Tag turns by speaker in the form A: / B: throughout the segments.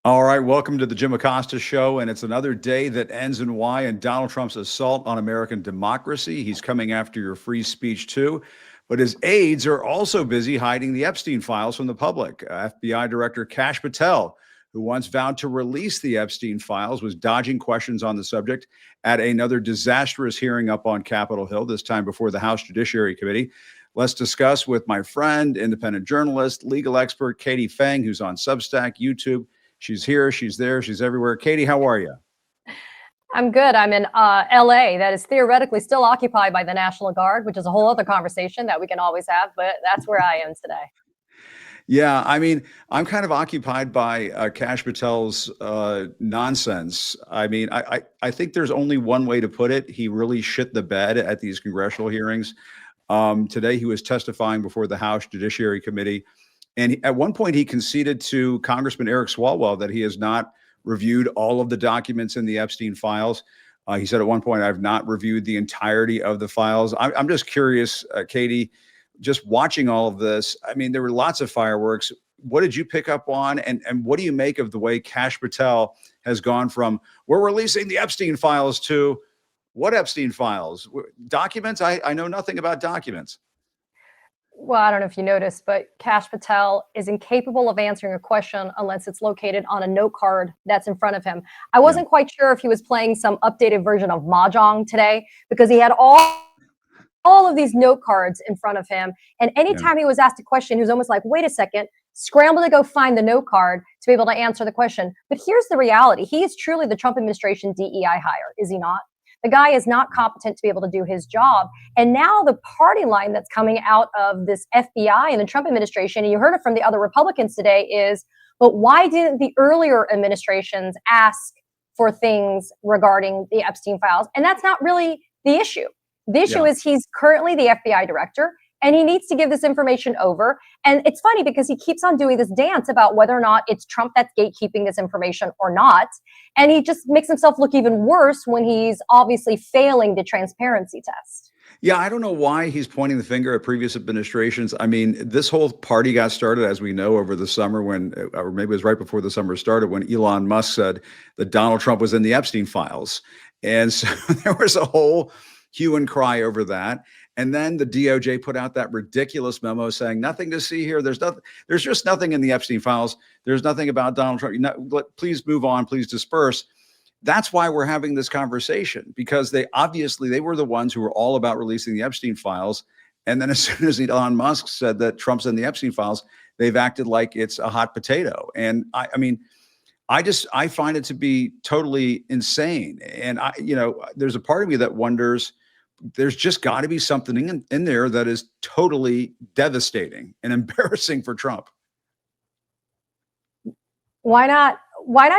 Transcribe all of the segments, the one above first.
A: All right, welcome to the Jim Acosta Show, and it's another day that ends in Y and Donald Trump's assault on American democracy. He's coming after your free speech, too. But his aides are also busy hiding the Epstein files from the public. FBI Director Kash Patel, who once vowed to release the Epstein files, was dodging questions on the subject at another disastrous hearing up on Capitol Hill, this time before the House Judiciary Committee. Let's discuss with my friend, independent journalist, legal expert, Katie PHANG, who's on Substack, YouTube. She's here, she's there, she's everywhere. Katie, how are you?
B: I'm good. I'm in LA, that is theoretically still occupied by the National Guard, which is a whole other conversation that we can always have, but that's where I am today.
A: Yeah, I mean, I'm kind of occupied by Kash Patel's nonsense. I mean, I think there's only one way to put it. He really shit the bed at these congressional hearings. Today, he was testifying before the House Judiciary Committee. And at one point, he conceded to Congressman Eric Swalwell that he has not reviewed all of the documents in the Epstein files. He said at one point, I've not reviewed the entirety of the files. I'm just curious, Katie, just watching all of this. I mean, there were lots of fireworks. What did you pick up on? And what do you make of the way Kash Patel has gone from, we're releasing the Epstein files, to what Epstein files? Documents? I know nothing about documents.
B: Well, I don't know if you noticed, but Kash Patel is incapable of answering a question unless it's located on a note card that's in front of him. I wasn't quite sure if he was playing some updated version of Mahjong today, because he had all of these note cards in front of him. And anytime he was asked a question, he was almost like, wait a second, scramble to go find the note card to be able to answer the question. But here's the reality. He is truly the Trump administration DEI hire, is he not? The guy is not competent to be able to do his job. And now the party line that's coming out of this FBI and the Trump administration, and you heard it from the other Republicans today, is, but why didn't the earlier administrations ask for things regarding the Epstein files? And that's not really the issue. The issue is he's currently the FBI director, and he needs to give this information over. And it's funny because he keeps on doing this dance about whether or not it's Trump that's gatekeeping this information or not. And he just makes himself look even worse when he's obviously failing the transparency test.
A: Yeah, I don't know why he's pointing the finger at previous administrations. I mean, this whole party got started, as we know, over the summer when, or maybe it was right before the summer started, when Elon Musk said that Donald Trump was in the Epstein files. And so there was a whole hue and cry over that. And then the DOJ put out that ridiculous memo saying nothing to see here. There's just nothing in the Epstein files. There's nothing about Donald Trump. Please move on. Please disperse. That's why we're having this conversation, because they were the ones who were all about releasing the Epstein files. And then as soon as Elon Musk said that Trump's in the Epstein files, they've acted like it's a hot potato. And I mean, I find it to be totally insane. And there's a part of me that wonders, there's just got to be something in there that is totally devastating and embarrassing for Trump.
B: Why not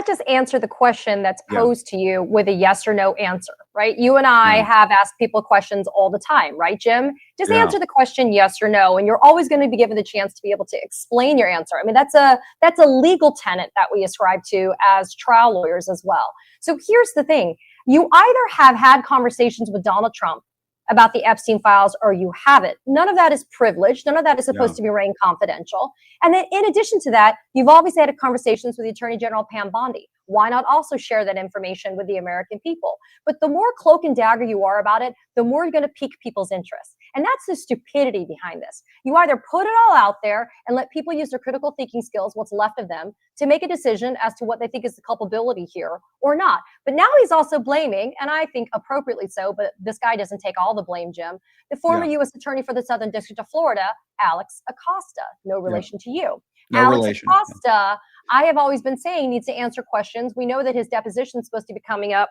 B: just answer the question that's posed to you with a yes or no answer, right? You and I have asked people questions all the time, right, Jim? Just answer the question yes or no, and you're always going to be given the chance to be able to explain your answer. I mean, that's a legal tenet that we ascribe to as trial lawyers as well. So here's the thing. You either have had conversations with Donald Trump about the Epstein files, or you haven't. None of that is privileged. None of that is supposed to be remain confidential. And then in addition to that, you've obviously had conversations with the Attorney General Pam Bondi. Why not also share that information with the American people? But the more cloak and dagger you are about it, the more you're going to pique people's interest. And that's the stupidity behind this. You either put it all out there and let people use their critical thinking skills, what's left of them, to make a decision as to what they think is the culpability here or not. But now he's also blaming, and I think appropriately so, but this guy doesn't take all the blame, Jim, the former U.S. Attorney for the Southern District of Florida, Alex Acosta. No relation to you.
A: No
B: Alex
A: relation.
B: Acosta, I have always been saying, needs to answer questions. We know that his deposition is supposed to be coming up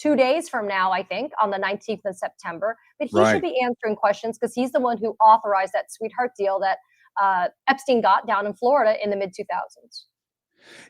B: 2 days from now, I think, on the 19th of September. But he should be answering questions because he's the one who authorized that sweetheart deal that Epstein got down in Florida in the mid-2000s.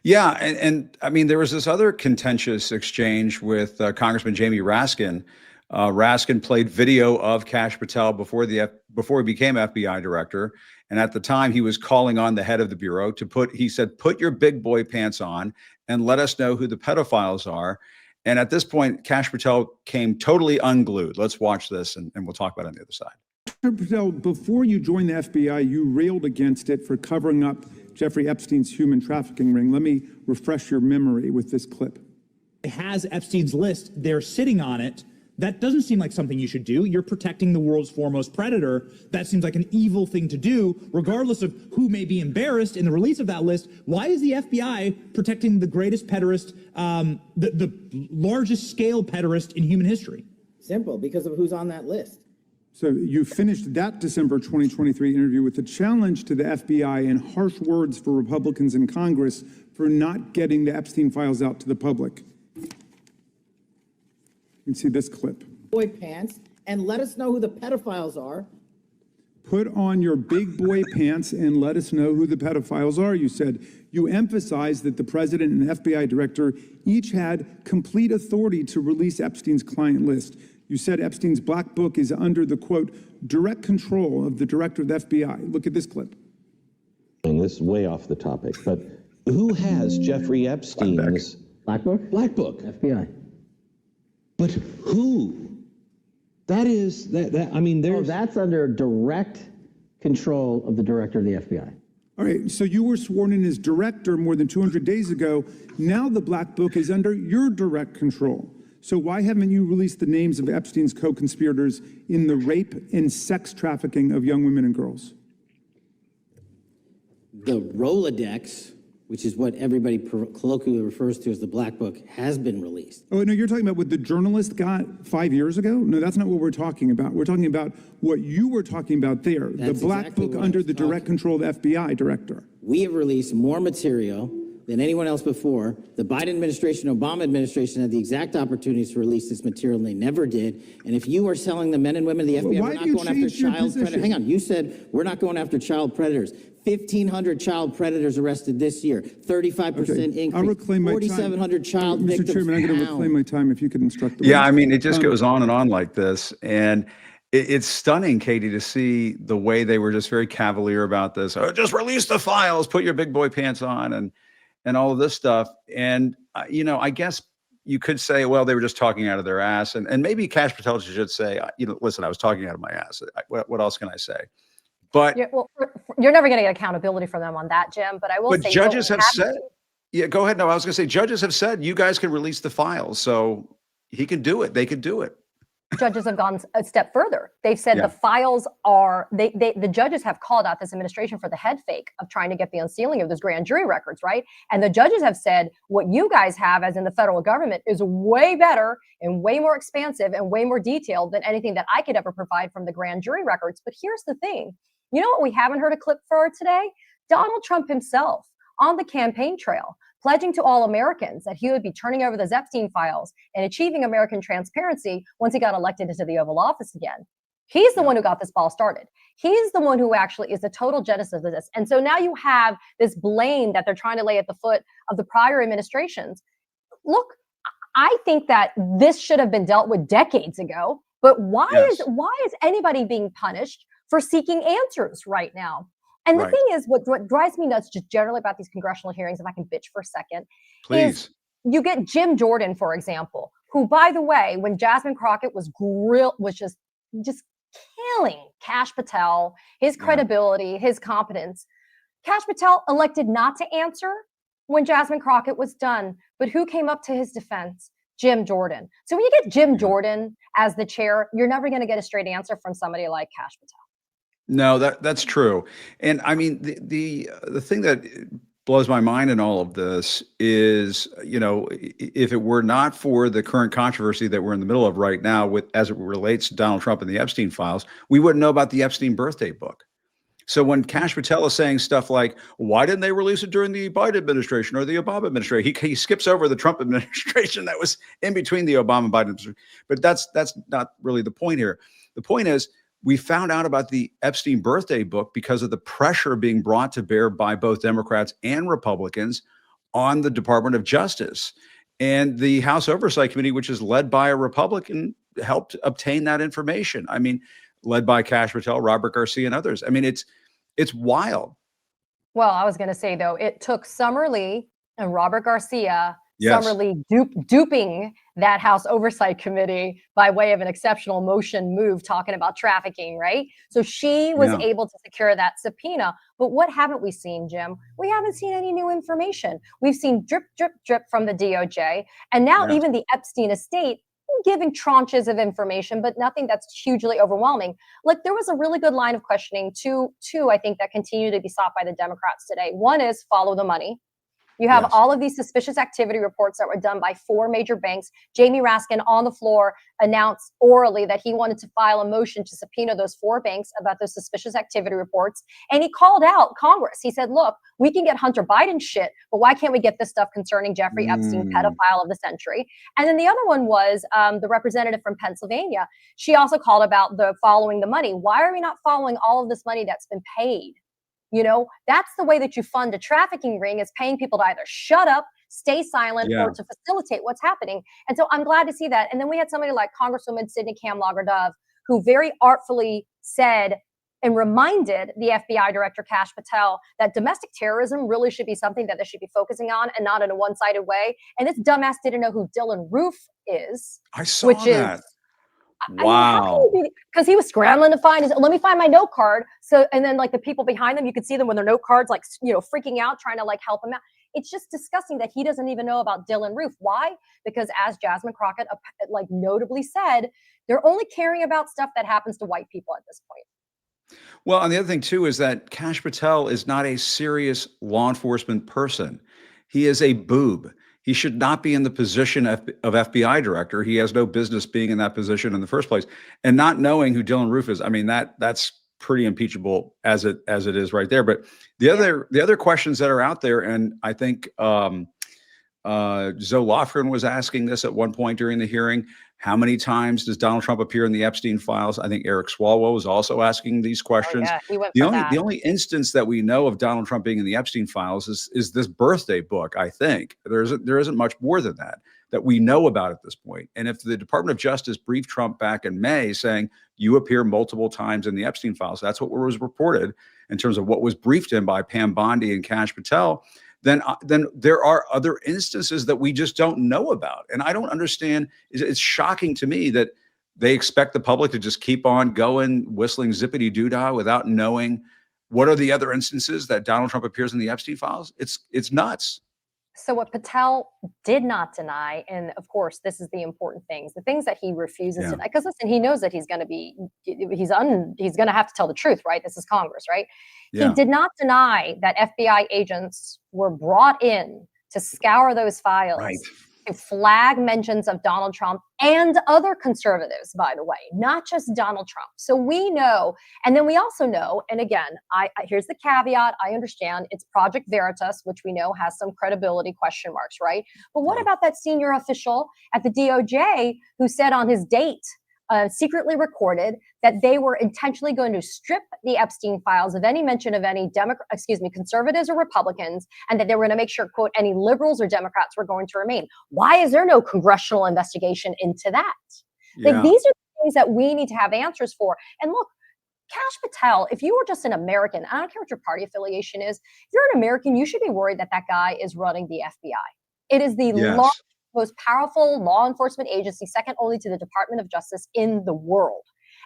A: Yeah, and I mean, there was this other contentious exchange with Congressman Jamie Raskin. Raskin played video of Kash Patel before he became FBI director. And at the time, he was calling on the head of the bureau he said, put your big boy pants on and let us know who the pedophiles are. And at this point, Kash Patel came totally unglued. Let's watch this, and we'll talk about it on the other side.
C: Dr. Patel, before you joined the FBI, you railed against it for covering up Jeffrey Epstein's human trafficking ring. Let me refresh your memory with this clip.
D: It has Epstein's list. They're sitting on it. That doesn't seem like something you should do. You're protecting the world's foremost predator. That seems like an evil thing to do, regardless of who may be embarrassed in the release of that list. Why is the FBI protecting the greatest pederast, the largest scale pederast in human history?
E: Simple, because of who's on that list.
C: So you finished that December 2023 interview with a challenge to the FBI and harsh words for Republicans in Congress for not getting the Epstein files out to the public. You can see this clip.
E: Boy pants, and let us know who the pedophiles are.
C: Put on your big boy pants and let us know who the pedophiles are, you said. You emphasized that the president and FBI director each had complete authority to release Epstein's client list. You said Epstein's black book is under the, quote, direct control of the director of the FBI. Look at this clip.
F: And this is way off the topic, but who has Jeffrey Epstein's
E: Black book?
F: black book?
E: FBI.
F: But who? That is, I mean, there's...
E: that's under direct control of the director of the FBI.
C: All right, so you were sworn in as director more than 200 days ago. Now the black book is under your direct control. So why haven't you released the names of Epstein's co-conspirators in the rape and sex trafficking of young women and girls?
E: The Rolodex, which is what everybody colloquially refers to as the Black Book, has been released.
C: Oh, no, you're talking about what the journalist got 5 years ago? No, that's not what we're talking about. We're talking about what you were talking about there,
E: That's
C: the black
E: exactly
C: book
E: what I
C: under
E: was
C: the direct control of the FBI director.
E: We have released more material than anyone else before. The Biden administration, Obama administration had the exact opportunities to release this material, and they never did. And if you are selling the men and women of the FBI,
C: Why
E: we're
C: do
E: not
C: you
E: going after
C: change your
E: child predators.
C: position?
E: Hang on, you said we're not going after child predators. 1,500 child predators arrested this year, 35% increase.
C: I'll reclaim my time.
E: 4,700 child
C: Mr.
E: victims.
C: Chairman, I'm going to
E: found.
C: reclaim my time if you could instruct the
A: Yeah,
C: witness.
A: I mean, it just goes on and on like this. And it's stunning, Katie, to see the way they were just very cavalier about this. Oh, just release the files, put your big boy pants on, and all of this stuff. And, you know, I guess you could say, well, they were just talking out of their ass. And maybe Kash Patel should say, you know, listen, I was talking out of my ass. What else can I say? But
B: Yeah, well, you're never going to get accountability from them on that, Jim. But I will say,
A: judges have said,
B: to.
A: yeah, go ahead. No, I was going to say, judges have said you guys can release the files, so he can do it. They could do it.
B: Judges have gone a step further. They've said
A: Yeah.
B: the files are, the judges have called out this administration for the head fake of trying to get the unsealing of those grand jury records, right? And the judges have said what you guys have, as in the federal government, is way better and way more expansive and way more detailed than anything that I could ever provide from the grand jury records. But here's the thing. You know what we haven't heard a clip for today? Donald Trump himself on the campaign trail, pledging to all Americans that he would be turning over those Epstein files and achieving American transparency once he got elected into the Oval Office again. He's the one who got this ball started. He's the one who actually is the total genesis of this. And so now you have this blame that they're trying to lay at the foot of the prior administrations. Look, I think that this should have been dealt with decades ago, but why is anybody being punished for seeking answers right now? And the thing is, what drives me nuts just generally about these congressional hearings, if I can bitch for a second,
A: Please.
B: is you get Jim Jordan, for example, who, by the way, when Jasmine Crockett was just killing Kash Patel, his credibility, his competence, Kash Patel elected not to answer when Jasmine Crockett was done. But who came up to his defense? Jim Jordan. So when you get Jim Jordan as the chair, you're never going to get a straight answer from somebody like Kash Patel.
A: No, that's true. And I mean, the thing that blows my mind in all of this is, you know, if it were not for the current controversy that we're in the middle of right now with as it relates to Donald Trump and the Epstein files, we wouldn't know about the Epstein birthday book. So when Kash Patel is saying stuff like, why didn't they release it during the Biden administration or the Obama administration? He skips over the Trump administration that was in between the Obama and Biden administration. But that's not really the point here. The point is, we found out about the Epstein birthday book because of the pressure being brought to bear by both Democrats and Republicans on the Department of Justice. And the House Oversight Committee, which is led by a Republican, helped obtain that information. I mean, led by Kash Patel, Robert Garcia, and others. I mean, it's wild.
B: Well, I was going to say, though, it took Summer Lee and Robert Garcia
A: Yes.
B: summarily duping that House Oversight Committee by way of an exceptional motion move talking about trafficking, right? So she was
A: Yeah.
B: able to secure that subpoena. But what haven't we seen, Jim? We haven't seen any new information. We've seen drip, drip, drip from the DOJ. And now
A: Yes.
B: even the Epstein estate giving tranches of information, but nothing that's hugely overwhelming. Like there was a really good line of questioning, two, I think, that continue to be sought by the Democrats today. One is follow the money. You have
A: Yes.
B: all of these suspicious activity reports that were done by 4 major banks. Jamie Raskin on the floor announced orally that he wanted to file a motion to subpoena those 4 banks about those suspicious activity reports. And he called out Congress. He said, look, we can get Hunter Biden shit, but why can't we get this stuff concerning Jeffrey Epstein, pedophile of the century? And then the other one was the representative from Pennsylvania. She also called about the following the money. Why are we not following all of this money that's been paid? You know, that's the way that you fund a trafficking ring, is paying people to either shut up, stay silent,
A: Yeah.
B: or to facilitate what's happening. And so I'm glad to see that. And then we had somebody like Congresswoman Sidney Kamlager-Dove, who very artfully said and reminded the FBI Director Kash Patel that domestic terrorism really should be something that they should be focusing on and not in a one-sided way. And this dumbass didn't know who Dylan Roof is.
A: I saw
B: which
A: that.
B: is Wow. Because he was scrambling to find his, let me find my note card. So, and then like the people behind them, you could see them with their note cards, like, you know, freaking out, trying to like help him out. It's just disgusting that he doesn't even know about Dylan Roof. Why? Because as Jasmine Crockett like notably said, they're only caring about stuff that happens to white people at this point.
A: Well, and the other thing too is that Kash Patel is not a serious law enforcement person. He is a boob. He should not be in the position of FBI director. He has no business being in that position in the first place. And not knowing who Dylan Roof is, I mean, that's pretty impeachable as it is right there. But the other questions that are out there, and I think Zoe Lofgren was asking this at one point during the hearing. How many times does Donald Trump appear in the Epstein files? I think Eric Swalwell was also asking these questions.
B: Oh, yeah, he went
A: the
B: for
A: only
B: that.
A: the only instance that we know of Donald Trump being in the Epstein files is this birthday book. I think there isn't much more than that we know about at this point. And if the Department of Justice briefed Trump back in May saying you appear multiple times in the Epstein files, that's what was reported in terms of what was briefed in by Pam Bondi and Kash Patel. Then there are other instances that we just don't know about. And I don't understand. It's shocking to me that they expect the public to just keep on going, whistling zippity doo-dah without knowing what are the other instances that Donald Trump appears in the Epstein files. It's nuts.
B: So what Patel did not deny, and of course, this is the important things, the things that he refuses to deny, because listen, he knows that he's going to have to tell the truth, right? This is Congress, right?
A: Yeah.
B: He did not deny that FBI agents were brought in to scour those files,
A: Right.
B: to flag mentions of Donald Trump and other conservatives, by the way, not just Donald Trump. So we know, and then we also know, and again, here's the caveat, I understand it's Project Veritas, which we know has some credibility question marks, right? But what about that senior official at the DOJ who said on his date, secretly recorded, that they were intentionally going to strip the Epstein files of any mention of any conservatives or Republicans, and that they were going to make sure, quote, any liberals or Democrats were going to remain. Why is there no congressional investigation into that?
A: Yeah.
B: Like, these are things that we need to have answers for. And look, Kash Patel, if you were just an American, I don't care what your party affiliation is, if you're an American, you should be worried that that guy is running the FBI. It is the most powerful law enforcement agency, second only to the Department of Justice in the world.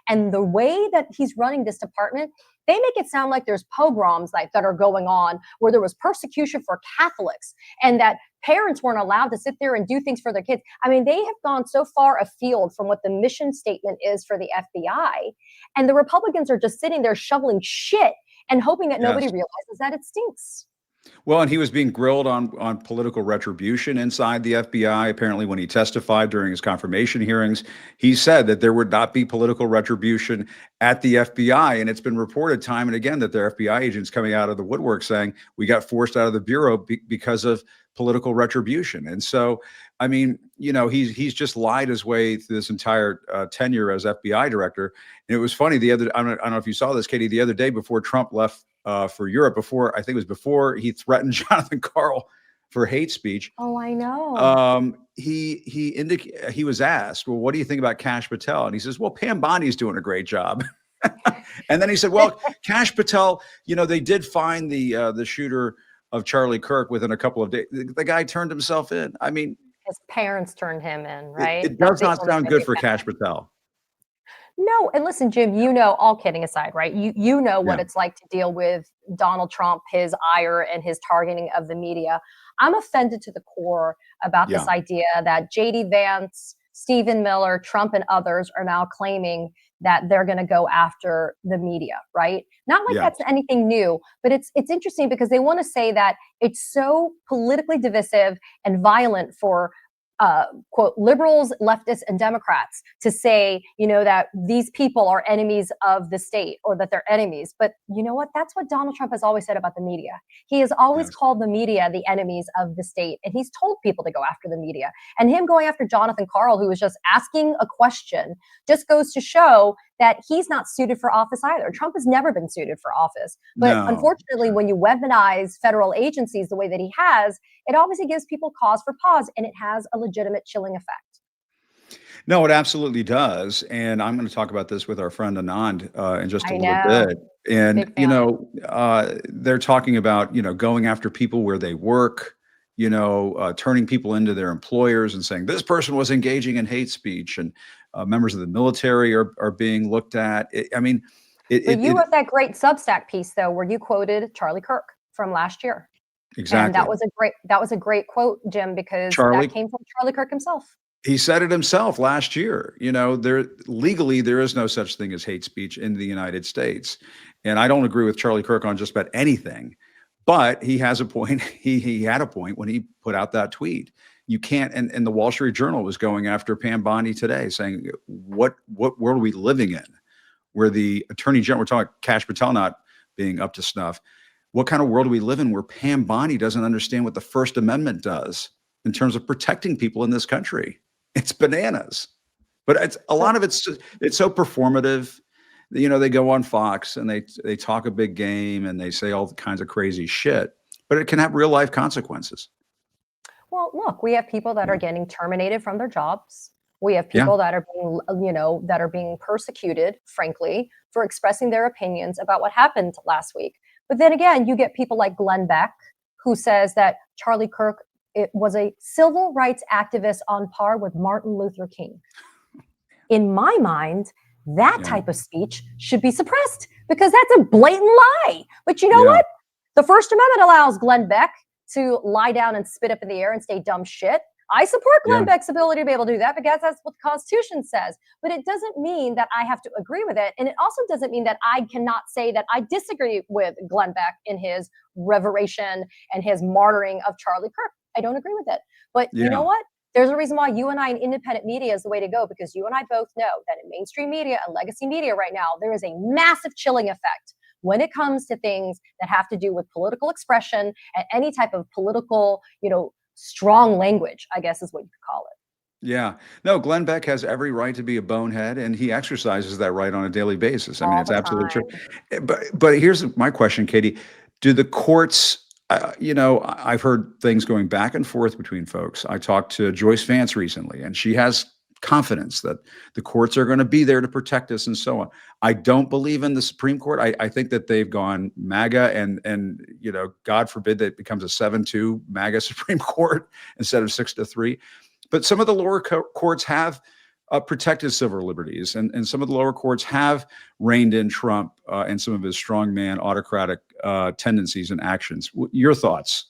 B: And the way that he's running this department, they make it sound like there's pogroms that are going on, where there was persecution for Catholics and that parents weren't allowed to sit there and do things for their kids. I mean, they have gone so far afield from what the mission statement is for the FBI. And the Republicans are just sitting there shoveling shit and hoping that nobody realizes that it stinks.
A: Well, and he was being grilled on political retribution inside the FBI. Apparently, when he testified during his confirmation hearings, he said that there would not be political retribution at the FBI. And it's been reported time and again that there are FBI agents coming out of the woodwork saying we got forced out of the bureau because of political retribution. And so, I mean, you know, he's just lied his way through this entire tenure as FBI director. And it was funny I don't know if you saw this, Katie, the other day before Trump left for Europe, before he threatened Jonathan Karl for hate speech.
B: Oh, I know.
A: He was asked, well, what do you think about Kash Patel? And he says, well, Pam Bondi's doing a great job. And then he said, well, Kash Patel, you know, they did find the shooter of Charlie Kirk within a couple of days. The guy turned himself in. I mean,
B: His parents turned him in, right?
A: it
B: That's
A: does
B: the
A: not
B: only
A: sound
B: way
A: good
B: they
A: for
B: can.
A: Kash Patel.
B: No, and listen, Jim, you know, all kidding aside, right? You know what
A: Yeah.
B: it's like to deal with Donald Trump, his ire, and his targeting of the media. I'm offended to the core about this
A: Yeah.
B: idea that JD Vance, Stephen Miller, Trump, and others are now claiming that they're going to go after the media, right? Not like
A: Yeah.
B: that's anything new, but it's interesting because they want to say that it's so politically divisive and violent for quote liberals, leftists, and Democrats to say, you know, that these people are enemies of the state or that they're enemies. But you know what? That's what Donald Trump has always said about the media. He has always
A: Yes.
B: called the media the enemies of the state, and he's told people to go after the media. And him going after Jonathan Karl, who was just asking a question, just goes to show that he's not suited for office either. Trump has never been suited for office. But
A: No.
B: unfortunately, when you weaponize federal agencies the way that he has, it obviously gives people cause for pause, and it has a legitimate chilling effect.
A: No, it absolutely does. And I'm going to talk about this with our friend Anand in just a
B: I
A: little
B: know.
A: bit. And,
B: Big fan.
A: they're talking about, going after people where they work, turning people into their employers and saying this person was engaging in hate speech, and members of the military are being looked at.
B: But you wrote that great Substack piece, though, where you quoted Charlie Kirk from last year. And
A: exactly.
B: that was a great quote, Jim, because
A: Charlie,
B: that came from Charlie Kirk himself.
A: he said it himself last year. There is no such thing as hate speech in the United States. And I don't agree with Charlie Kirk on just about anything, but he has a point. He had a point when he put out that tweet. You can't, and the Wall Street Journal was going after Pam Bondi today, saying, what world are we living in? Where the Attorney General, we're talking Kash Patel not being up to snuff. What kind of world do we live in where Pam Bondi doesn't understand what the First Amendment does in terms of protecting people in this country? It's bananas. But it's a lot of it's so performative. They go on Fox and they talk a big game and they say all kinds of crazy shit, but it can have real life consequences.
B: Well, look, we have people that are getting terminated from their jobs. We have
A: Yeah.
B: people that are being, that are being persecuted, frankly, for expressing their opinions about what happened last week. But then again, you get people like Glenn Beck, who says that Charlie Kirk was a civil rights activist on par with Martin Luther King. In my mind, that type of speech should be suppressed because that's a blatant lie. But you know what? The First Amendment allows Glenn Beck to lie down and spit up in the air and say dumb shit. I support Glenn Beck's ability to be able to do that because that's what the Constitution says. But it doesn't mean that I have to agree with it. And it also doesn't mean that I cannot say that I disagree with Glenn Beck in his reveration and his martyring of Charlie Kirk. I don't agree with it. But you know what? There's a reason why you and I in independent media is the way to go, because you and I both know that in mainstream media and legacy media right now, there is a massive chilling effect when it comes to things that have to do with political expression and any type of political, strong language, I guess is what you could call it.
A: Yeah. No, Glenn Beck has every right to be a bonehead, and he exercises that right on a daily basis. I mean,
B: All
A: it's
B: the
A: absolutely
B: time.
A: true. But here's my question, Katie. Do the courts, I've heard things going back and forth between folks. I talked to Joyce Vance recently, and she has confidence that the courts are going to be there to protect us and so on. I don't believe in the Supreme Court. I think that they've gone MAGA and God forbid that it becomes a 7-2 MAGA Supreme Court instead of 6-3. But some of the lower courts have protected civil liberties, and some of the lower courts have reined in Trump and some of his strongman autocratic tendencies and actions. Your thoughts?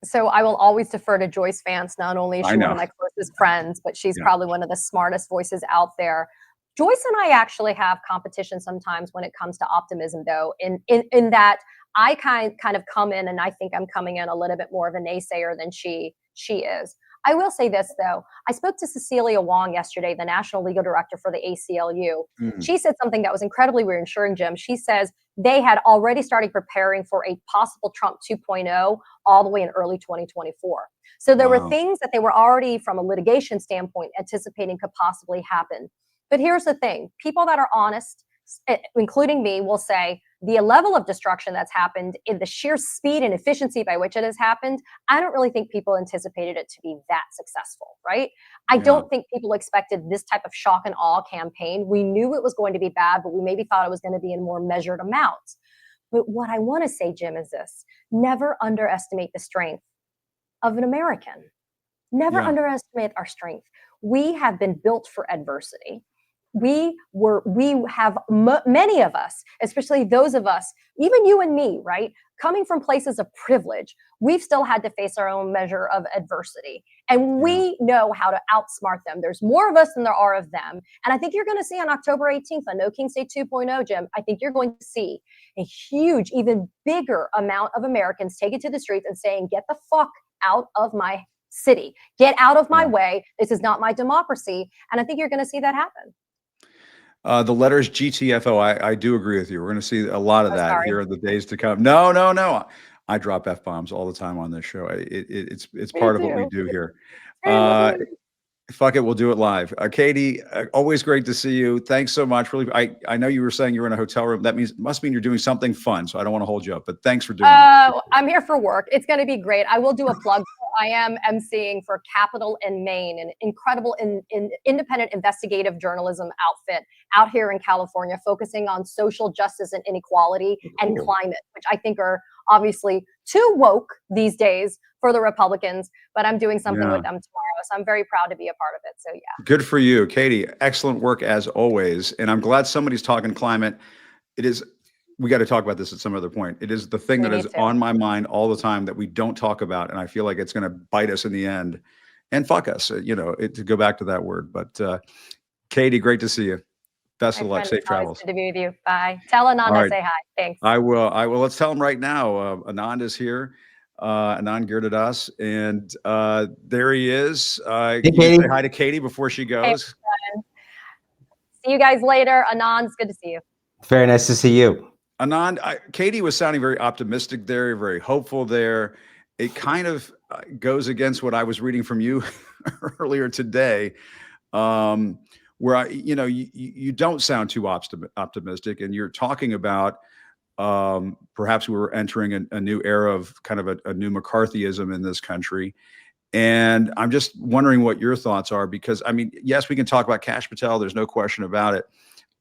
B: So I will always defer to Joyce Vance. Not only is
A: I
B: she one
A: know.
B: of my closest friends, but she's
A: Yeah.
B: probably one of the smartest voices out there. Joyce and I actually have competition sometimes when it comes to optimism, though, in that I kind of come in, and I think I'm coming in a little bit more of a naysayer than she is. I will say this, though. I spoke to Cecilia Wong yesterday, the national legal director for the ACLU. She said something that was incredibly reassuring, Jim. She says they had already started preparing for a possible Trump 2.0 all the way in early 2024. So there were things that they were already, from a litigation standpoint, anticipating could possibly happen. But here's the thing. People that are honest, including me, will say the level of destruction that's happened, in the sheer speed and efficiency by which it has happened, I don't really think people anticipated it to be that successful, right? I don't think people expected this type of shock and awe campaign. We knew it was going to be bad, but we maybe thought it was going to be in more measured amounts. But what I want to say, Jim, is this: never underestimate the strength of an American. Never underestimate our strength. We have been built for adversity. We have many of us, especially those of us, even you and me, right? Coming from places of privilege, we've still had to face our own measure of adversity. And we know how to outsmart them. There's more of us than there are of them. And I think you're going to see on October 18th on No King State 2.0, Jim, I think you're going to see a huge, even bigger amount of Americans take it to the streets and saying, get the fuck out of my city. Get out of my way. This is not my democracy. And I think you're going to see that happen.
A: The letters GTFO, I do agree with you. We're going to see a lot of that here in the days to come. No. I drop F-bombs all the time on this show. It's part of what we do here. Fuck it, we'll do it live. Katie, always great to see you. Thanks so much. Really, I know you were saying you were in a hotel room. That must mean you're doing something fun. So I don't want to hold you up, but thanks for doing it.
B: I'm here for work. It's going to be great. I will do a plug. I am emceeing for Capital in Maine, an incredible independent investigative journalism outfit out here in California, focusing on social justice and inequality and climate, which I think are obviously too woke these days for the Republicans, but I'm doing something with them tomorrow. So I'm very proud to be a part of it. So yeah.
A: Good for you, Katie. Excellent work as always. And I'm glad somebody's talking climate. We got to talk about this at some other point. It is the thing that is on my mind all the time that we don't talk about. And I feel like it's going to bite us in the end and fuck us, to go back to that word. But Katie, great to see you. Best of luck. Safe travels.
B: Good to be with you. Bye. Tell Anand I say hi. Thanks.
A: I will. Let's tell him right now. Anand is here. Anand GIRIDHARADAS. And there he is. Hey, Katie. Say hi to Katie before she goes.
B: Hey, see you guys later. Anand, it's good to see you.
G: Very nice to see you.
A: Anand, Katie was sounding very optimistic there, very hopeful there. It kind of goes against what I was reading from you earlier today, where you don't sound too optimistic, and you're talking about perhaps we were entering a new era of kind of a new McCarthyism in this country. And I'm just wondering what your thoughts are, because I mean, yes, we can talk about Kash Patel. There's no question about it.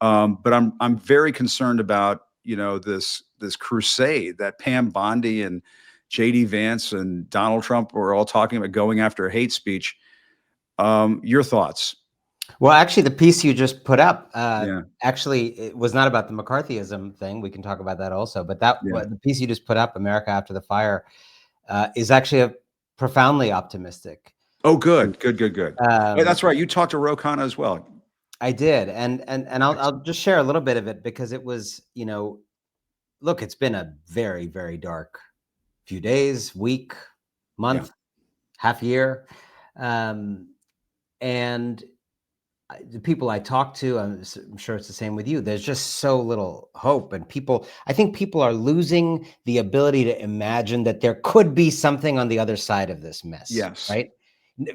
A: But I'm very concerned about this crusade that Pam Bondi and J.D. Vance and Donald Trump were all talking about going after hate speech. Your thoughts?
G: Well, actually, the piece you just put up, actually, it was not about the McCarthyism thing. We can talk about that also. But the piece you just put up, America After the Fire, is actually a profoundly optimistic.
A: Oh, good. That's right. You talked to Ro Khanna as well.
G: I did. And I'll just share a little bit of it, because it was, look, it's been a very, very dark few days, week, month, half year. And the people I talk to, I'm sure it's the same with you. There's just so little hope, and I think people are losing the ability to imagine that there could be something on the other side of this mess.
A: Yes.
G: Right.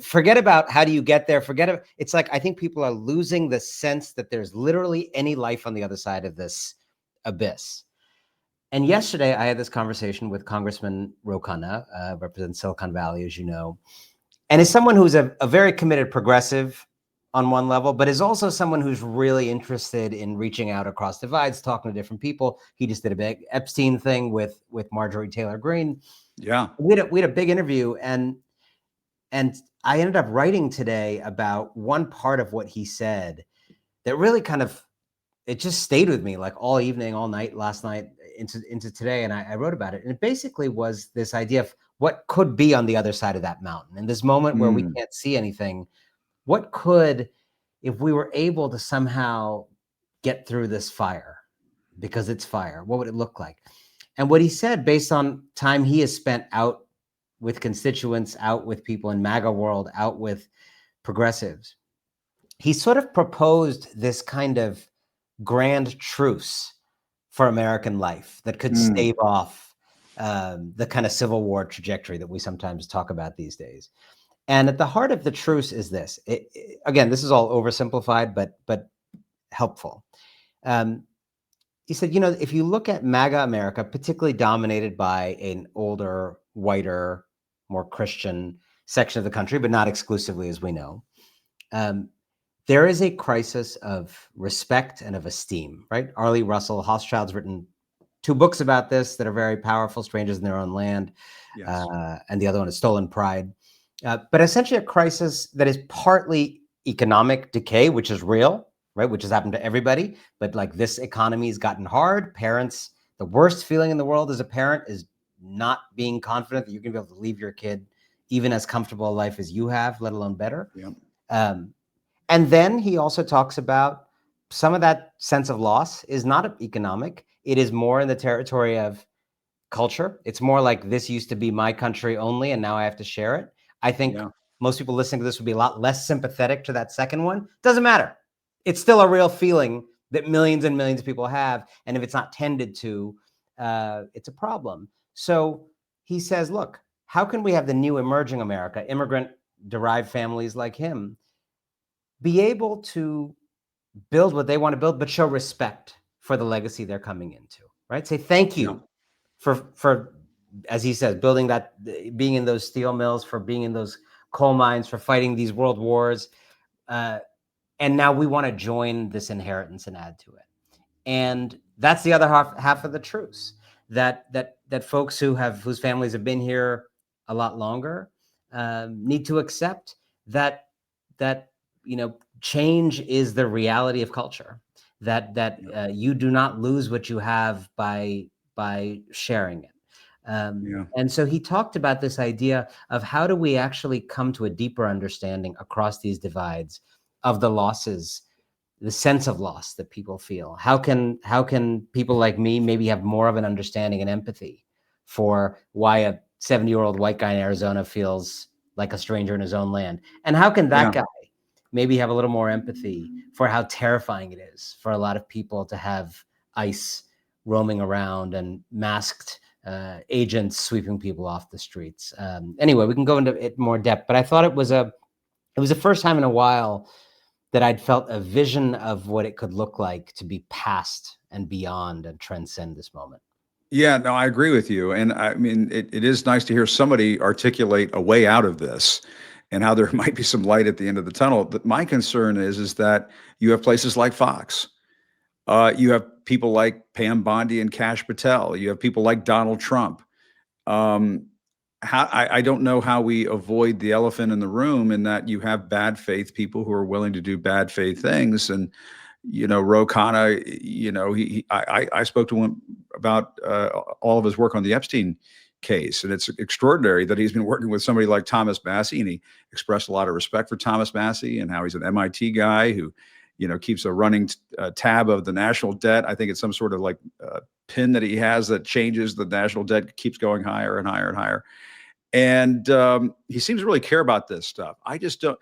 G: Forget about how do you get there. It's like, I think people are losing the sense that there's literally any life on the other side of this abyss. And yesterday I had this conversation with Congressman Ro Khanna, represents Silicon Valley, as you know, and is someone who's a very committed progressive on one level, but is also someone who's really interested in reaching out across divides, talking to different people. He just did a big Epstein thing with Marjorie Taylor Greene.
A: Yeah.
G: We had a big interview, and I ended up writing today about one part of what he said that really it just stayed with me like all evening, all night, last night into today. And I wrote about it. And it basically was this idea of what could be on the other side of that mountain. In this moment where we can't see anything, what could, if we were able to somehow get through this fire, because it's fire, what would it look like? And what he said, based on time he has spent out with constituents, out with people in MAGA world, out with progressives, he sort of proposed this kind of grand truce for American life that could stave off the kind of Civil War trajectory that we sometimes talk about these days. And at the heart of the truce is this. Again, this is all oversimplified, but helpful. He said, if you look at MAGA America, particularly dominated by an older, whiter, more Christian section of the country, but not exclusively, as we know, there is a crisis of respect and of esteem, right? Arlie Russell, Hochschild's written two books about this that are very powerful, Strangers in Their Own Land,
A: Yes.
G: and the other one is Stolen Pride. But essentially a crisis that is partly economic decay, which is real, right? Which has happened to everybody. But like this economy's gotten hard. Parents, the worst feeling in the world as a parent is not being confident that you're going to be able to leave your kid even as comfortable a life as you have, let alone better.
A: Yeah.
G: And then he also talks about some of that sense of loss is not economic. It is more in the territory of culture. It's more like this used to be my country only, and now I have to share it. I think most people listening to this would be a lot less sympathetic to that second one. Doesn't matter. It's still a real feeling that millions and millions of people have. And if it's not tended to, it's a problem. So he says, look, how can we have the new emerging America, immigrant-derived families like him, be able to build what they want to build, but show respect for the legacy they're coming into, right? Say thank you for, as he says, building that, being in those steel mills, for being in those coal mines, for fighting these world wars. And now we want to join this inheritance and add to it. And that's the other half of the truce, that folks whose families have been here a lot longer need to accept that change is the reality of culture, that you do not lose what you have by sharing it. And so he talked about this idea of how do we actually come to a deeper understanding across these divides of the losses, the sense of loss that people feel. How can people like me maybe have more of an understanding and empathy for why a 70-year-old white guy in Arizona feels like a stranger in his own land? And how can that guy maybe have a little more empathy for how terrifying it is for a lot of people to have ICE roaming around and masked agents sweeping people off the streets? Anyway, we can go into it more depth, but I thought it was the first time in a while that I'd felt a vision of what it could look like to be past and beyond and transcend this moment.
A: Yeah, no, I agree with you. And I mean, it is nice to hear somebody articulate a way out of this and how there might be some light at the end of the tunnel. But my concern is that you have places like Fox. You have people like Pam Bondi and Kash Patel. You have people like Donald Trump. I don't know how we avoid the elephant in the room, in that you have bad faith people who are willing to do bad faith things. And, Ro Khanna, I spoke to him about all of his work on the Epstein case. And it's extraordinary that he's been working with somebody like Thomas Massie, and he expressed a lot of respect for Thomas Massie and how he's an MIT guy who, keeps a running tab of the national debt. I think it's some sort of like pin that he has that changes the national debt, keeps going higher and higher and higher. And he seems to really care about this stuff. I just don't.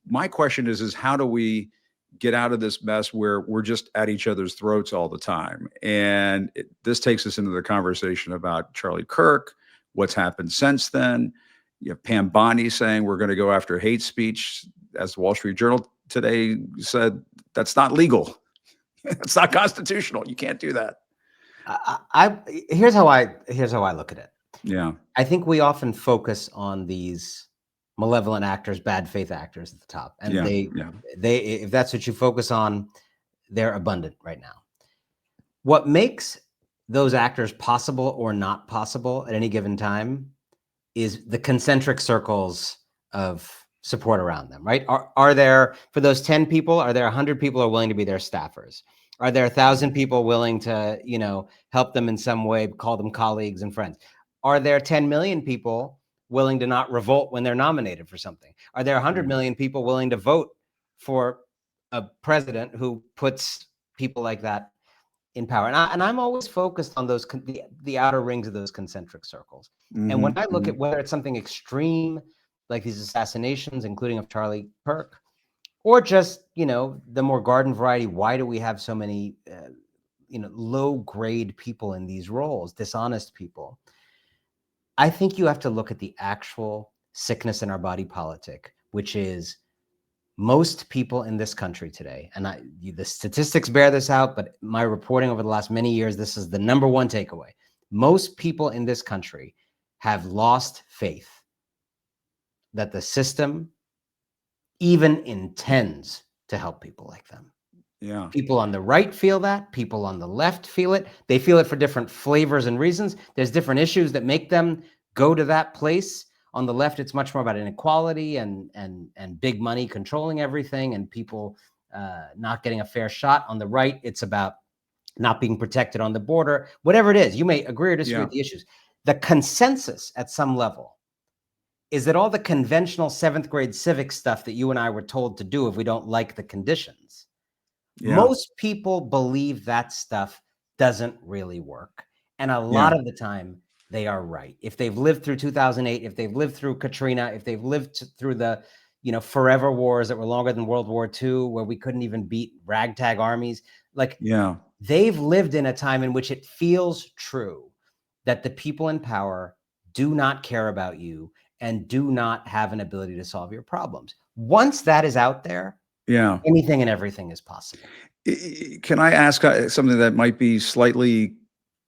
A: My question is how do we get out of this mess where we're just at each other's throats all the time? And this takes us into the conversation about Charlie Kirk, what's happened since then. You have Pam Bondi saying we're going to go after hate speech. As the Wall Street Journal today said, that's not legal. It's not constitutional. You can't do that.
G: Here's how I look at it.
A: Yeah.
G: I think we often focus on these malevolent actors, bad faith actors at the top. And they, if that's what you focus on, they're abundant right now. What makes those actors possible or not possible at any given time is the concentric circles of support around them, right? Are there, for those 10 people, are there 100 people who are willing to be their staffers? Are there 1,000 people willing to, help them in some way, call them colleagues and friends? Are there 10 million people willing to not revolt when they're nominated for something? Are there 100 million people willing to vote for a president who puts people like that in power? And I'm always focused on those, the outer rings of those concentric circles. And when I look at whether it's something extreme, like these assassinations, including of Charlie Kirk, or just, the more garden variety, why do we have so many, low grade people in these roles, dishonest people? I think you have to look at the actual sickness in our body politic, which is most people in this country today, and the statistics bear this out, but my reporting over the last many years, this is the number one takeaway. Most people in this country have lost faith that the system even intends to help people like them.
A: Yeah.
G: People on the right feel that. People on the left feel it. They feel it for different flavors and reasons. There's different issues that make them go to that place. On the left, it's much more about inequality and big money controlling everything and people not getting a fair shot. On the right, it's about not being protected on the border. Whatever it is, you may agree or disagree with the issues. The consensus at some level is that all the conventional 7th grade civics stuff that you and I were told to do if we don't like the conditions, most people believe that stuff doesn't really work. And a lot of the time, they are right. If they've lived through 2008, if they've lived through Katrina, if they've lived through the forever wars that were longer than World War II, where we couldn't even beat ragtag armies, like they've lived in a time in which it feels true that the people in power do not care about you and do not have an ability to solve your problems. Once that is out there, anything and everything is possible.
A: Can I ask something that might be slightly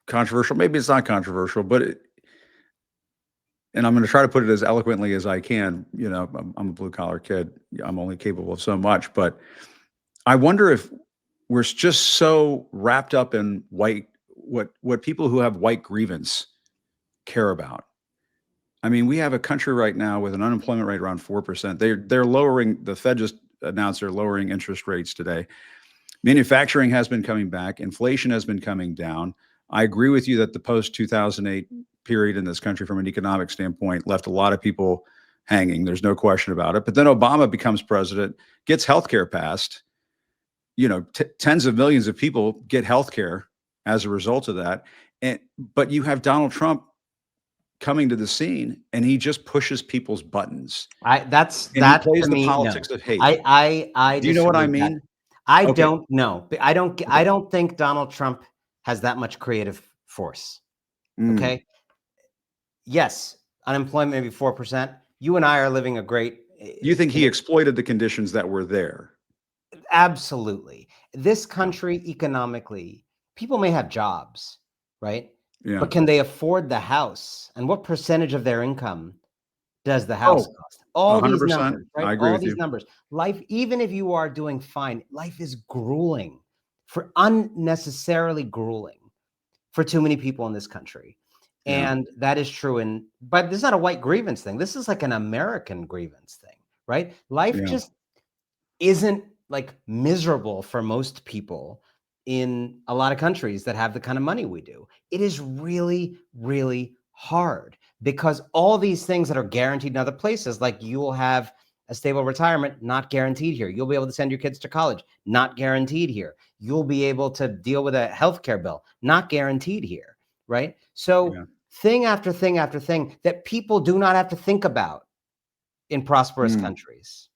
A: controversial? Maybe it's not controversial, but and I'm going to try to put it as eloquently as I can. I'm a blue collar kid. I'm only capable of so much, but I wonder if we're just so wrapped up in what people who have white grievance care about. I mean, we have a country right now with an unemployment rate around 4%. They're lowering. The Fed just announced they're lowering interest rates today. Manufacturing has been coming back. Inflation has been coming down. I agree with you that the post-2008 period in this country from an economic standpoint left a lot of people hanging. There's no question about it. But then Obama becomes president, gets healthcare passed. Tens of millions of people get healthcare as a result of that. But you have Donald Trump coming to the scene, and he just pushes people's buttons.
G: He plays
A: the politics of hate.
G: I
A: do you know what I mean?
G: I don't know. I don't think Donald Trump has that much creative force. Okay. Yes, unemployment maybe 4%. You and I are living a great.
A: You think he exploited the conditions that were there?
G: Absolutely. This country economically, people may have jobs, right?
A: Yeah.
G: But can they afford the house? And what percentage of their income does the house cost? All 100%. These numbers, right?
A: I agree
G: all
A: with
G: these
A: you.
G: numbers. Life, even if you are doing fine, life is grueling, for unnecessarily grueling for too many people in this country. And that is true. But this is not a white grievance thing. This is like an American grievance thing, right? Life just isn't like miserable for most people in a lot of countries that have the kind of money we do. It is really, really hard because all these things that are guaranteed in other places, like you will have a stable retirement, not guaranteed here. You'll be able to send your kids to college, not guaranteed here. You'll be able to deal with a healthcare bill, not guaranteed here, right? So thing after thing after thing that people do not have to think about in prosperous countries.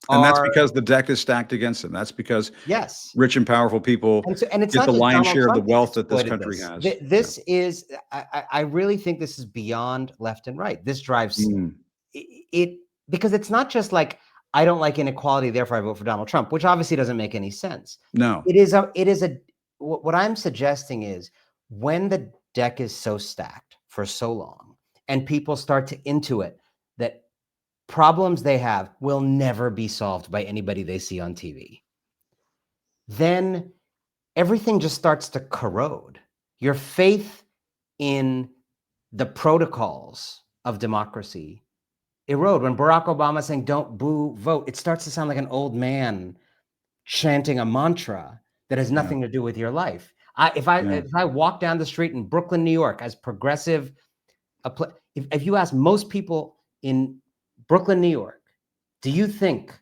A: And that's because the deck is stacked against them. That's because rich and powerful people
G: and it's
A: get
G: not
A: the
G: just
A: lion's
G: Donald
A: share of the
G: Trump
A: wealth that this
G: exploited
A: country has.
G: This is, I really think this is beyond left and right. This drives it because it's not just like, I don't like inequality, therefore I vote for Donald Trump, which obviously doesn't make any sense.
A: No.
G: What I'm suggesting is when the deck is so stacked for so long and people start to intuit that problems they have will never be solved by anybody they see on TV, then everything just starts to corrode. Your faith in the protocols of democracy erode. When Barack Obama is saying, don't boo, vote, it starts to sound like an old man chanting a mantra that has nothing to do with your life. If I walk down the street in Brooklyn, New York, as progressive, if you ask most people in Brooklyn, New York, do you think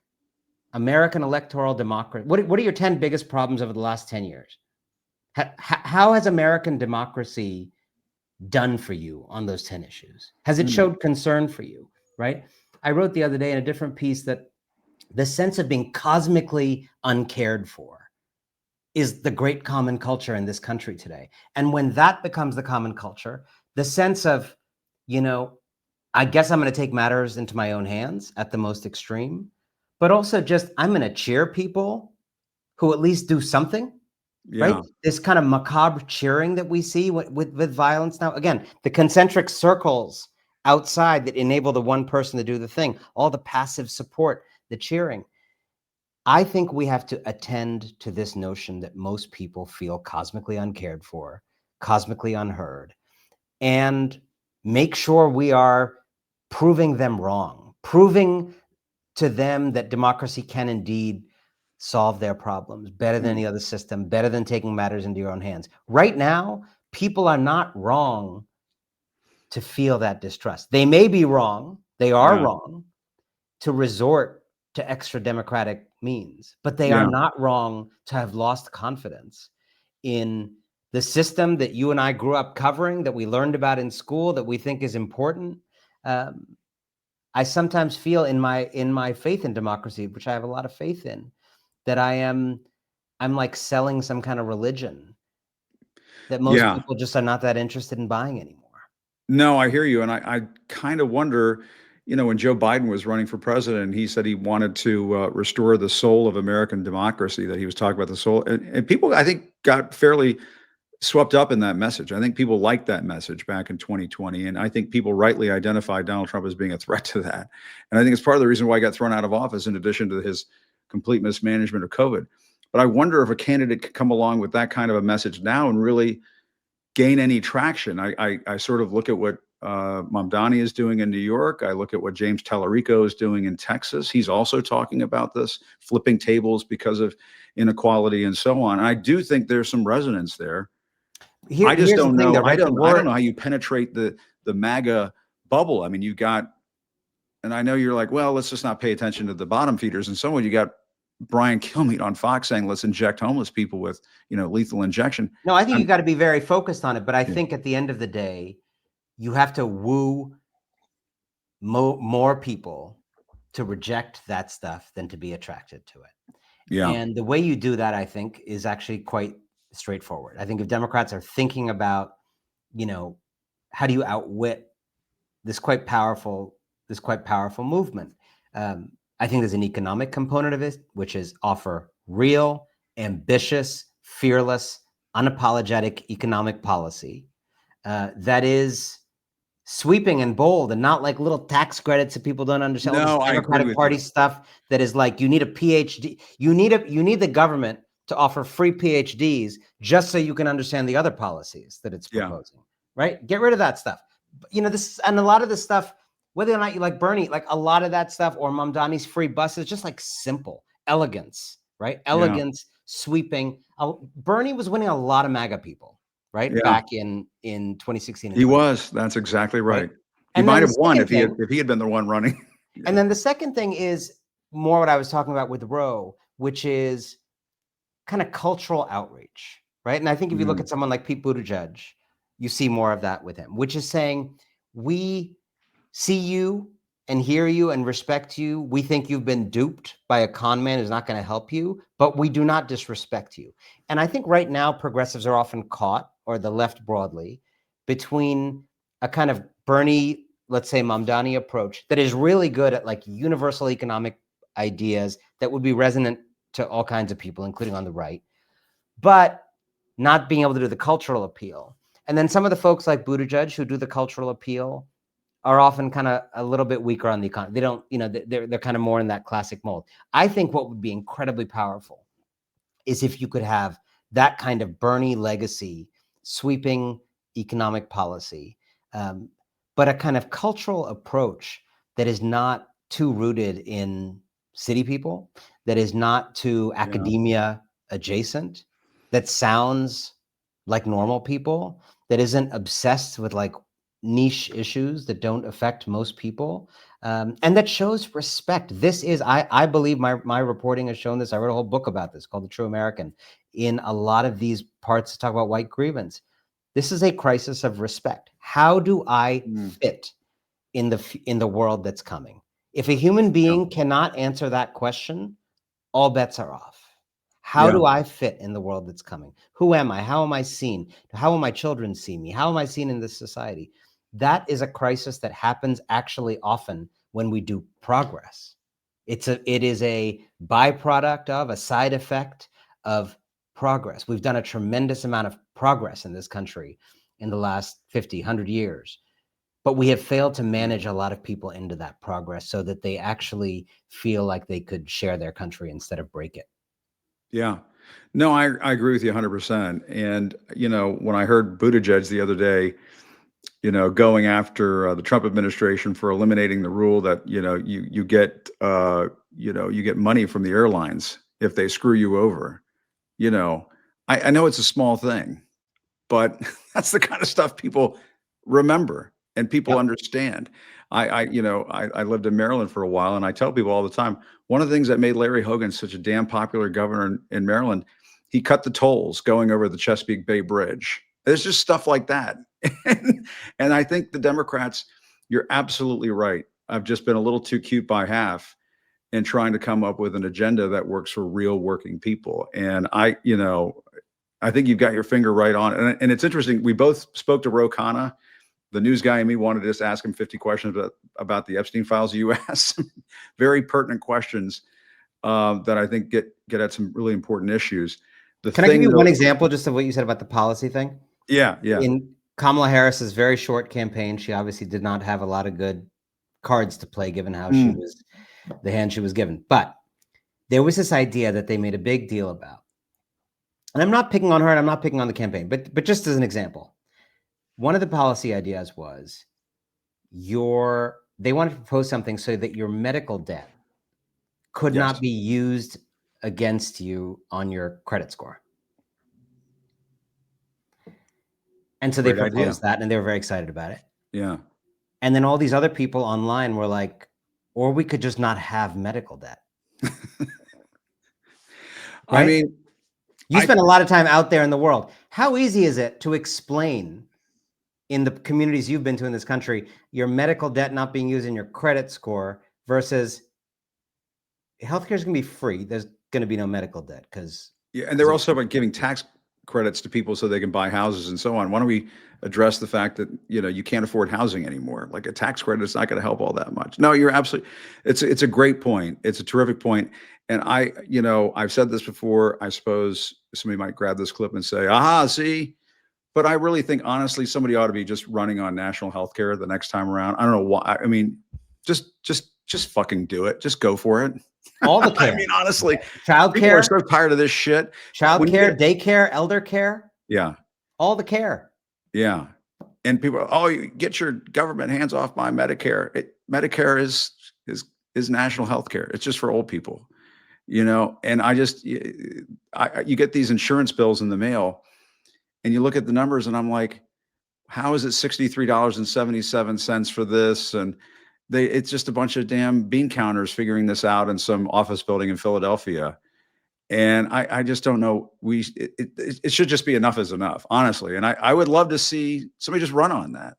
G: American electoral democracy, what are your 10 biggest problems over the last 10 years? How has American democracy done for you on those 10 issues? Has it showed concern for you, right? I wrote the other day in a different piece that the sense of being cosmically uncared for is the great common culture in this country today. And when that becomes the common culture, the sense of, I guess I'm going to take matters into my own hands at the most extreme, but also just I'm going to cheer people who at least do something, right? This kind of macabre cheering that we see with violence now. Again, the concentric circles outside that enable the one person to do the thing, all the passive support, the cheering. I think we have to attend to this notion that most people feel cosmically uncared for, cosmically unheard, and make sure we are proving them wrong, proving to them that democracy can indeed solve their problems better than any other system, better than taking matters into your own hands. Right now, people are not wrong to feel that distrust. They may be wrong, they are wrong to resort to extra democratic means, but they are not wrong to have lost confidence in the system that you and I grew up covering, that we learned about in school, that we think is important. I sometimes feel in my faith in democracy, which I have a lot of faith in, that I'm like selling some kind of religion that most people just are not that interested in buying anymore.
A: No, I hear you. And I kind of wonder, when Joe Biden was running for president, he said he wanted to restore the soul of American democracy, that he was talking about the soul. And people, I think, got fairly swept up in that message. I think people liked that message back in 2020. And I think people rightly identified Donald Trump as being a threat to that. And I think it's part of the reason why he got thrown out of office, in addition to his complete mismanagement of COVID. But I wonder if a candidate could come along with that kind of a message now and really gain any traction. I sort of look at what Mamdani is doing in New York. I look at what James Tallarico is doing in Texas. He's also talking about this, flipping tables because of inequality and so on. And I do think there's some resonance there. I just don't know. I don't know how you penetrate the MAGA bubble. I mean, you got, and I know you're like, well, let's just not pay attention to the bottom feeders. And someone, you got Brian Kilmeade on Fox saying, let's inject homeless people with, lethal injection.
G: No, I think you got to be very focused on it. But I think at the end of the day, you have to woo more people to reject that stuff than to be attracted to it.
A: Yeah.
G: And the way you do that, I think, is actually quite straightforward. I think if Democrats are thinking about, how do you outwit this quite powerful movement? I think there's an economic component of it, which is offer real, ambitious, fearless, unapologetic economic policy that is sweeping and bold, and not like little tax credits that people don't understand.
A: No, I agree
G: Democratic
A: with
G: Party
A: you.
G: stuff that is like, you need a PhD, you need the government to offer free PhDs just so you can understand the other policies that it's proposing. Right? Get rid of that stuff. This, and a lot of this stuff, whether or not you like Bernie, like a lot of that stuff, or Mamdani's free buses, just like simple elegance, right? Elegance, sweeping. Bernie was winning a lot of MAGA people, right? Back in 2016.
A: He was. That's exactly right. He
G: And
A: might
G: then
A: have
G: the
A: won
G: second
A: if he had been the one running.
G: And then the second thing is more what I was talking about with Roe, which is kind of cultural outreach, right? And I think if you look at someone like Pete Buttigieg, you see more of that with him, which is saying, we see you and hear you and respect you. We think you've been duped by a con man who's not going to help you, but we do not disrespect you. And I think right now progressives are often caught, or the left broadly, between a kind of Bernie, let's say Mamdani approach that is really good at like universal economic ideas that would be resonant to all kinds of people, including on the right, but not being able to do the cultural appeal. And then some of the folks like Buttigieg who do the cultural appeal are often kind of a little bit weaker on the economy. They don't, they're kind of more in that classic mold. I think what would be incredibly powerful is if you could have that kind of Bernie legacy, sweeping economic policy, but a kind of cultural approach that is not too rooted in city people, that is not too academia adjacent, that sounds like normal people, that isn't obsessed with like niche issues that don't affect most people, and that shows respect. This is, I believe my reporting has shown this. I wrote a whole book about this called The True American. In a lot of these parts to talk about white grievance, this is a crisis of respect. How do I fit in the world that's coming? If a human being cannot answer that question, all bets are off. How do I fit in the world that's coming? Who am I? How am I seen? How will my children see me? How am I seen in this society? That is a crisis that happens actually often when we do progress. It is a byproduct of, a side effect of progress. We've done a tremendous amount of progress in this country in the last 50, 100 years. but we have failed to manage a lot of people into that progress so that they actually feel like they could share their country instead of break it.
A: Yeah. No, I agree with you 100%. And, when I heard Buttigieg the other day, going after the Trump administration for eliminating the rule that, you get, you get money from the airlines if they screw you over, I know it's a small thing, but that's the kind of stuff people remember and people
G: Yep.
A: understand. I lived in Maryland for a while, and I tell people all the time, one of the things that made Larry Hogan such a damn popular governor in Maryland, he cut the tolls going over the Chesapeake Bay Bridge. There's just stuff like that. And I think the Democrats, you're absolutely right. I've just been a little too cute by half in trying to come up with an agenda that works for real working people. And I think you've got your finger right on it. And it's interesting. We both spoke to Ro Khanna. The news guy and me wanted to just ask him 50 questions about the Epstein files. You asked some very pertinent questions that I think get at some really important issues.
G: Can I give you one example just of what you said about the policy thing?
A: Yeah.
G: In Kamala Harris's very short campaign, she obviously did not have a lot of good cards to play given how she was, the hand she was given. But there was this idea that they made a big deal about. And I'm not picking on her and I'm not picking on the campaign, but just as an example, one of the policy ideas was they wanted to propose something so that your medical debt could not be used against you on your credit score. And so they proposed that and they were very excited about it.
A: Yeah.
G: And then all these other people online were like, or we could just not have medical debt.
A: Right? I mean,
G: you spend a lot of time out there in the world. How easy is it to explain in the communities you've been to in this country, your medical debt not being used in your credit score versus healthcare is going to be free. There's going to be no medical debt because.
A: Yeah. And they're also about giving tax credits to people so they can buy houses and so on. Why don't we address the fact that, you can't afford housing anymore? Like a tax credit is not going to help all that much. No, you're absolutely, it's a great point. It's a terrific point. And I've said this before. I suppose somebody might grab this clip and say, aha, see, but I really think honestly, somebody ought to be just running on national health care the next time around. I don't know why. I mean, just fucking do it. Just go for it.
G: All the care.
A: I mean, honestly,
G: child
A: people
G: care,
A: are so tired of this shit.
G: Child care, daycare, elder care.
A: Yeah.
G: All the care.
A: Yeah. And people, you get your government hands off my Medicare. Medicare is national health care. It's just for old people, and you get these insurance bills in the mail and you look at the numbers and I'm like, how is it $63.77 for this? And it's just a bunch of damn bean counters figuring this out in some office building in Philadelphia. And I just don't know. It should just be enough is enough, honestly. And I would love to see somebody just run on that.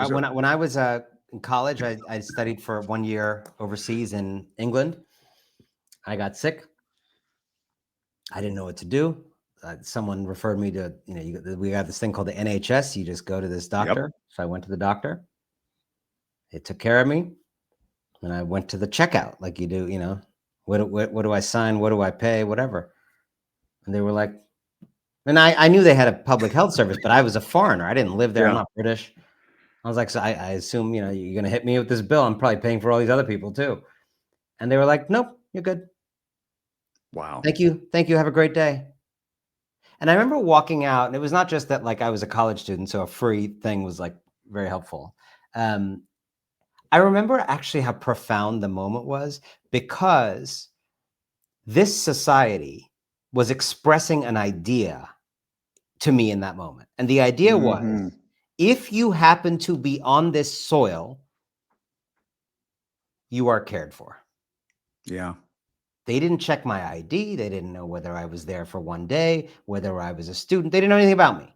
G: When I was in college, I studied for 1 year overseas in England. I got sick. I didn't know what to do. Someone referred me to, we got this thing called the NHS. You just go to this doctor. Yep. So I went to the doctor. They took care of me. And I went to the checkout like you do, What do I sign? What do I pay? Whatever. And they were like, and I knew they had a public health service, but I was a foreigner. I didn't live there. Yeah. I'm not British. I was like, so I assume, you're going to hit me with this bill. I'm probably paying for all these other people too. And they were like, nope, you're good.
A: Wow.
G: Thank you. Thank you. Have a great day. And I remember walking out, and it was not just that like I was a college student, so a free thing was like very helpful. I remember actually how profound the moment was because this society was expressing an idea to me in that moment. And the idea was, if you happen to be on this soil, you are cared for.
A: Yeah.
G: They didn't check my ID. They didn't know whether I was there for 1 day, whether I was a student. They didn't know anything about me.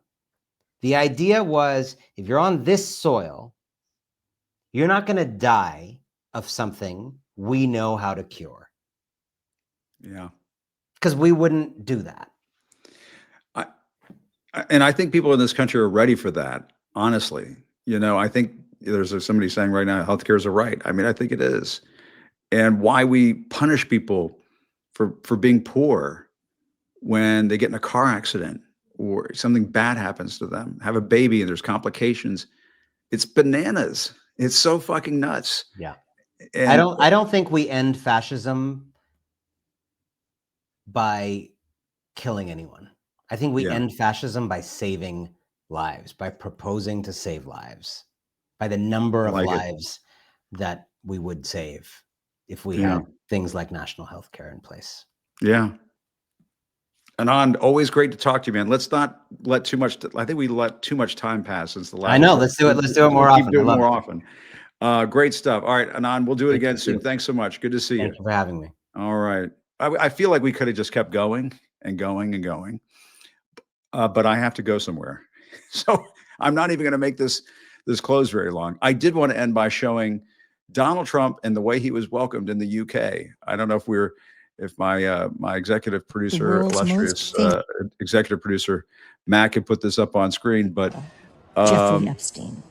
G: The idea was, if you're on this soil, you're not going to die of something we know how to cure.
A: Yeah.
G: Because we wouldn't do that.
A: And I think people in this country are ready for that, honestly. I think there's somebody saying right now, healthcare is a right. I mean, I think it is. And why we punish people for being poor when they get in a car accident or something bad happens to them, have a baby and there's complications. It's bananas. It's so fucking nuts.
G: Yeah.
A: And
G: I don't think we end fascism by killing anyone. I think we end fascism by saving lives, by proposing to save lives, by the number of lives that we would save if we had things like national health care in place.
A: Yeah. Anand, always great to talk to you, man. Let's not let too much. I think we let too much time pass since the last.
G: I know. Let's do it. Let's do it more often.
A: Keep doing more often. Great stuff. All right, Anand, we'll do it again soon. Thanks so much. Good to see you.
G: Thank you for having me.
A: All right. I feel like we could have just kept going and going and going, but I have to go somewhere, so I'm not even going to make this close very long. I did want to end by showing Donald Trump and the way he was welcomed in the UK. I don't know if my executive producer, illustrious executive producer, Mac, could put this up on screen, but
H: Jeffrey Epstein.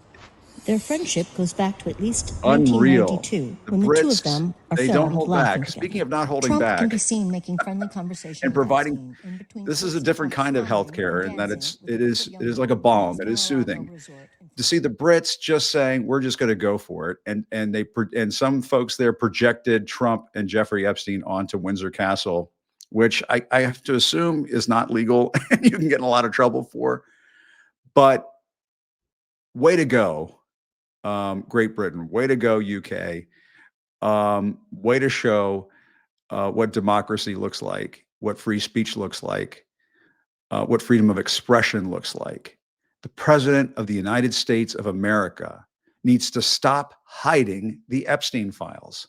H: Their friendship goes back to at least
A: unreal.
H: 1992, when the two of them are
A: they
H: filmed
A: don't hold
H: laughing
A: back.
H: together.
A: Speaking of not holding
H: Trump
A: back,
H: can be seen making friendly conversation
A: and providing. This is a different kind of healthcare, in that it is like a balm. It is soothing. To see the Brits just saying we're just going to go for it, and some folks there projected Trump and Jeffrey Epstein onto Windsor Castle, which I have to assume is not legal and you can get in a lot of trouble for. But way to go, Great Britain. Way to go, UK. Way to show what democracy looks like, what free speech looks like, what freedom of expression looks like. The President of the United States of America needs to stop hiding the Epstein files.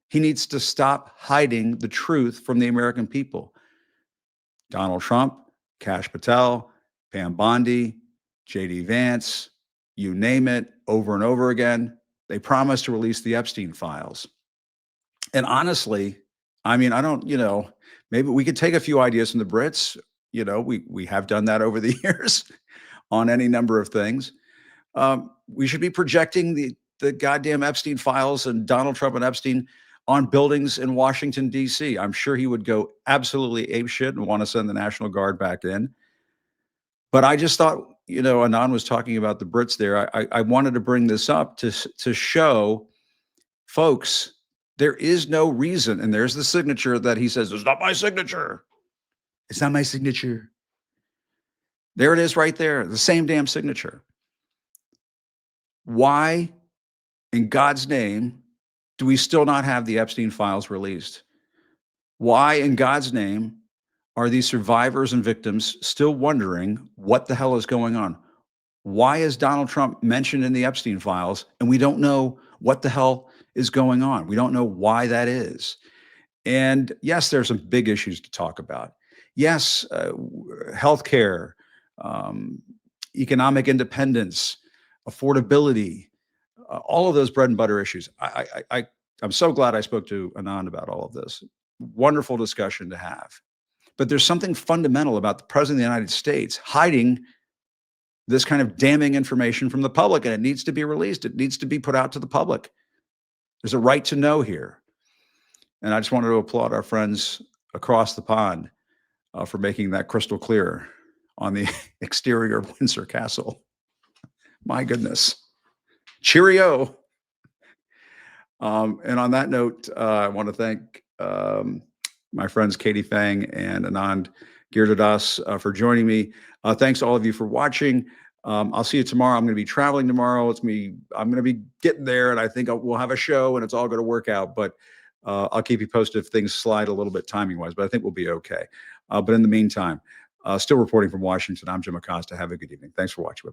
A: He needs to stop hiding the truth from the American people. Donald Trump, Kash Patel, Pam Bondi, J.D. Vance, you name it, over and over again, they promised to release the Epstein files. And honestly, I mean, I don't, maybe we could take a few ideas from the Brits. We have done that over the years on any number of things. We should be projecting the goddamn Epstein files and Donald Trump and Epstein on buildings in Washington, D.C. I'm sure he would go absolutely apeshit and want to send the National Guard back in. But I just thought, Anand was talking about the Brits there. I wanted to bring this up to show folks, there is no reason, and there's the signature that he says, it's not my signature. It's not my signature. There it is right there, the same damn signature. Why, in God's name, do we still not have the Epstein files released? Why, in God's name, are these survivors and victims still wondering what the hell is going on? Why is Donald Trump mentioned in the Epstein files and we don't know what the hell is going on? We don't know why that is. And yes, there's some big issues to talk about. Yes, healthcare, economic independence, affordability, all of those bread and butter issues. I'm so glad I spoke to Anand about all of this. Wonderful discussion to have. But there's something fundamental about the President of the United States hiding this kind of damning information from the public, and it needs to be released. It needs to be put out to the public. There's a right to know here. And I just wanted to applaud our friends across the pond for making that crystal clear on the exterior of Windsor Castle. My goodness. Cheerio. And on that note, I want to thank my friends Katie Phang and Anand GIRIDHARADAS for joining me. Thanks to all of you for watching. I'll see you tomorrow. I'm going to be traveling tomorrow. I'm going to be getting there, and I think we'll have a show, and it's all going to work out. But I'll keep you posted if things slide a little bit timing-wise, but I think we'll be okay. But in the meantime, still reporting from Washington, I'm Jim Acosta. Have a good evening. Thanks for watching.